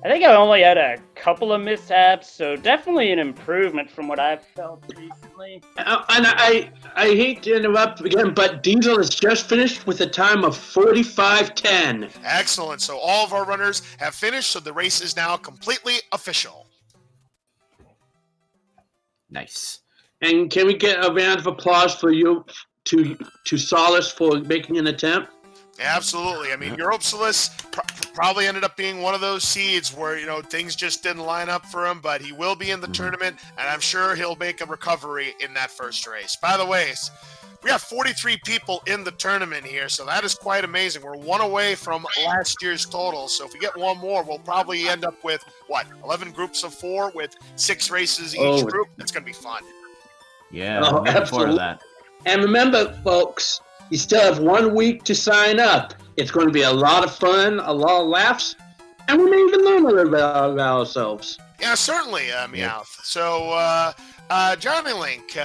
I think I only had a couple of mishaps, so definitely an improvement from what I've felt recently. And I hate to interrupt again, but Diesel has just finished with a time of 45:10. Excellent. So all of our runners have finished, so the race is now completely official. Nice. And can we get a round of applause for you to Solace for making an attempt? Absolutely. I mean, Europsolus probably ended up being one of those seeds where, things just didn't line up for him, but he will be in the tournament, and I'm sure he'll make a recovery in that first race. By the way, we have 43 people in the tournament here, so that is quite amazing. We're 1 away from last year's total, so if we get 1 more, we'll probably end up with, 11 groups of 4 with 6 races each group? It's going to be fun. Yeah, Oh, I'm looking forward to absolutely. that. And remember, folks, you still have 1 week to sign up. It's going to be a lot of fun, a lot of laughs, and we may even learn a little bit about ourselves. Yeah, certainly, Meowth. So, Johnny Link,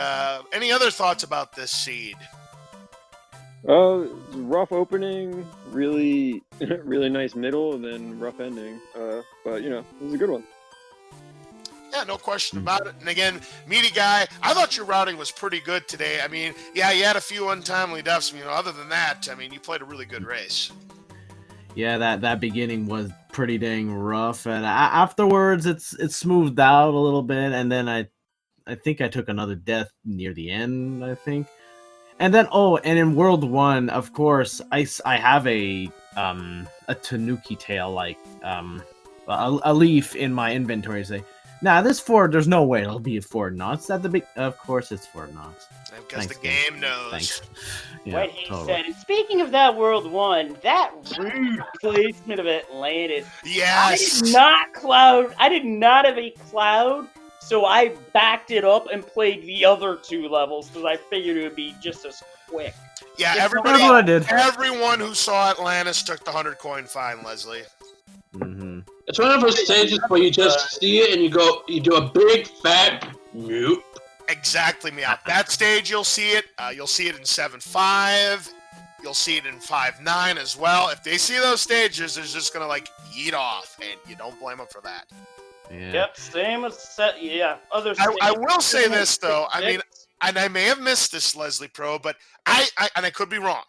any other thoughts about this seed? Rough opening, really, really nice middle, and then rough ending. But it was a good one. Yeah, no question about it. And again, Meaty Guy, I thought your routing was pretty good today. I mean, yeah, you had a few untimely deaths. Other than that, you played a really good race. Yeah, that beginning was pretty dang rough, and afterwards it smoothed out a little bit, and then I think I took another death near the end, I think. And then and in World 1, of course, I have a Tanuki tail, like a leaf in my inventory. Say, nah, this Ford, there's no way it'll be 4 knots at the big. Of course, it's 4 knots. Because Thanks, the game knows. Thanks. Yeah, What he totally. said. And speaking of that World 1, that rude placement of Atlantis. Yes. I did not have a cloud, so I backed it up and played the other 2 levels because I figured it would be just as quick. Yeah, That's everyone who saw Atlantis took the 100 coin fine, Leslie. Mm-hmm. It's one of those stages where you just see it and you do a big fat nope. Exactly, Meow. That stage, you'll see it. You'll see it in 7.5. You'll see it in 5.9 as well. If they see those stages, they're just going to, yeet off, and you don't blame them for that. Yeah. Yep, same as other I will say this, though. I mean, and I may have missed this, Leslie Pro, but I could be wrong.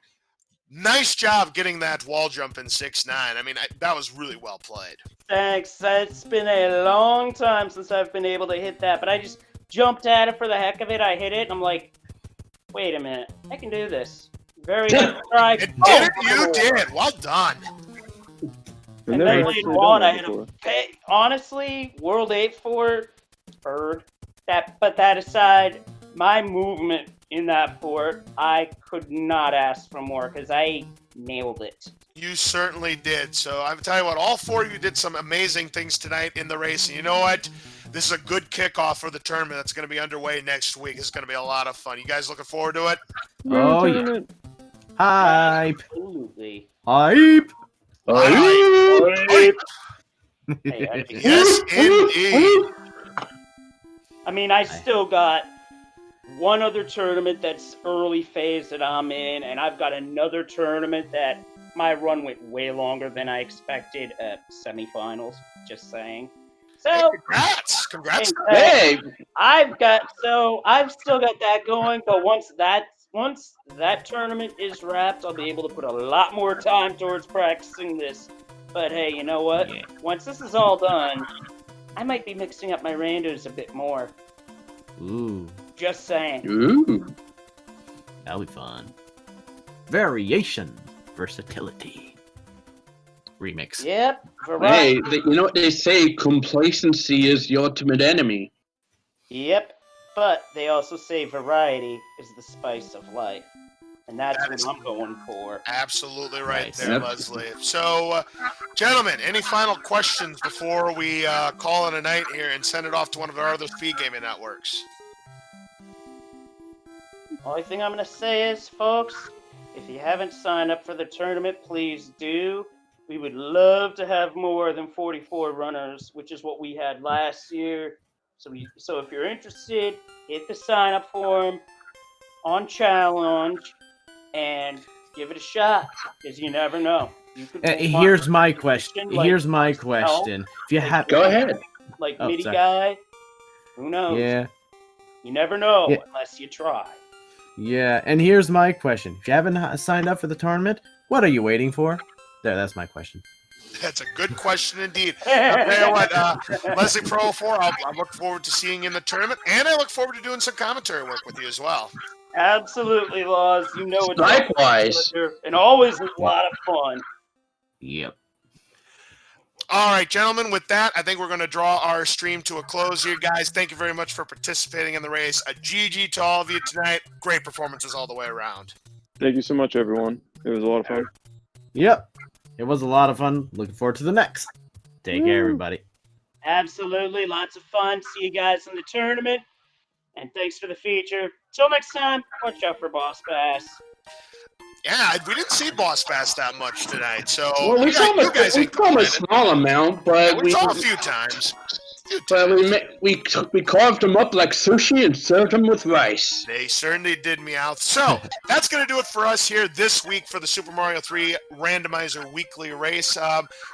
Nice job getting that wall jump in 6.9. I mean, that was really well played. Thanks. It's been a long time since I've been able to hit that, but I just jumped at it for the heck of it. I hit it, and I'm like, wait a minute. I can do this. Very good try. You did. Well done. And then later on, I hit honestly, World 8 for bird. But that aside, my movement in that fort, I could not ask for more because I nailed it. You certainly did. So I'm telling you what, all 4 of you did some amazing things tonight in the race. And you know what? this is a good kickoff for the tournament that's going to be underway next week. It's going to be a lot of fun. You guys looking forward to it? Oh, yeah. Tournament. Hype. Absolutely. Hype. Hey, that'd be Yes, indeed. I mean, I still got one other tournament that's early phase that I'm in, and I've got another tournament that my run went way longer than I expected at semifinals. Just saying. So, Congrats. Hey, I've still got that going, but once that tournament is wrapped, I'll be able to put a lot more time towards practicing this. But hey, you know what? Once this is all done, I might be mixing up my randos a bit more. Ooh, Just saying. ooh. that'll be fun. Variation, versatility. Remix. Yep. Hey, Variety. you know what they say? Complacency is the ultimate enemy. Yep. But they also say variety is the spice of life. And that's That what is- I'm going for. Absolutely right Nice. there, Yep. Leslie. So, gentlemen, any final questions before we call it a night here and send it off to one of our other speed gaming networks? Only thing I'm going to say is, folks, if you haven't signed up for the tournament, please do. We would love to have more than 44 runners, which is what we had last year. So if you're interested, hit the sign up form on challenge and give it a shot, because you never know. You could pull Here's one my question. like Here's my myself, question. If you have, Go ahead. like Oh, MIDI sorry. guy. Who knows? yeah, You never know Yeah. unless you try. yeah. And here's my question. If you haven't signed up for the tournament, what are you waiting for? There, that's my question. That's a good question indeed. I'll tell you what, Leslie Pro 4, I look forward to seeing you in the tournament, and I look forward to doing some commentary work with you as well. Absolutely, Laws. You know it's Likewise. and always a lot of fun. Yep. All right, gentlemen, with that, I think we're going to draw our stream to a close here. Guys, thank you very much for participating in the race. A GG to all of you tonight. Great performances all the way around. Thank you so much, everyone. It was a lot of fun. Yep. It was a lot of fun. Looking forward to the next. Take care, everybody. Absolutely, lots of fun. See you guys in the tournament. And thanks for the feature. Till next time, watch out for Boss Bass. Yeah, we didn't see Boss Bass that much tonight, so Well, we you saw him you guys ain't a complaining. small amount, but We we saw a few times. we carved him up like sushi and served him with rice. They certainly did me out. So that's going to do it for us here this week for the Super Mario 3 Randomizer Weekly Race.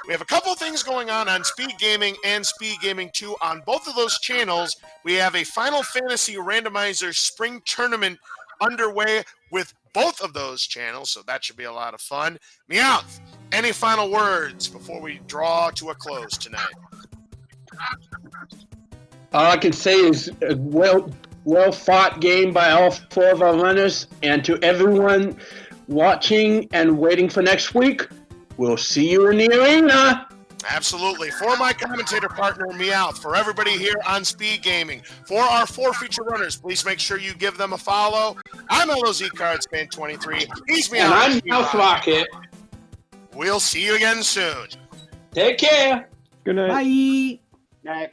We have a couple of things going on Speed Gaming and Speed Gaming 2. On both of those channels, we have a Final Fantasy Randomizer Spring Tournament underway with both of those channels, so that should be a lot of fun. Meowth, any final words before we draw to a close tonight? All I can say is a well fought game by all four of our runners, and to everyone watching and waiting for next week, we'll see you in the arena. Absolutely. For my commentator partner, Meowth, for everybody here on Speed Gaming, for our 4 feature runners, please make sure you give them a follow. I'm LOZ Cards Fan 23. He's Meowth. And I'm Mouth Rocket. We'll see you again soon. Take care. Good night. Bye. Night.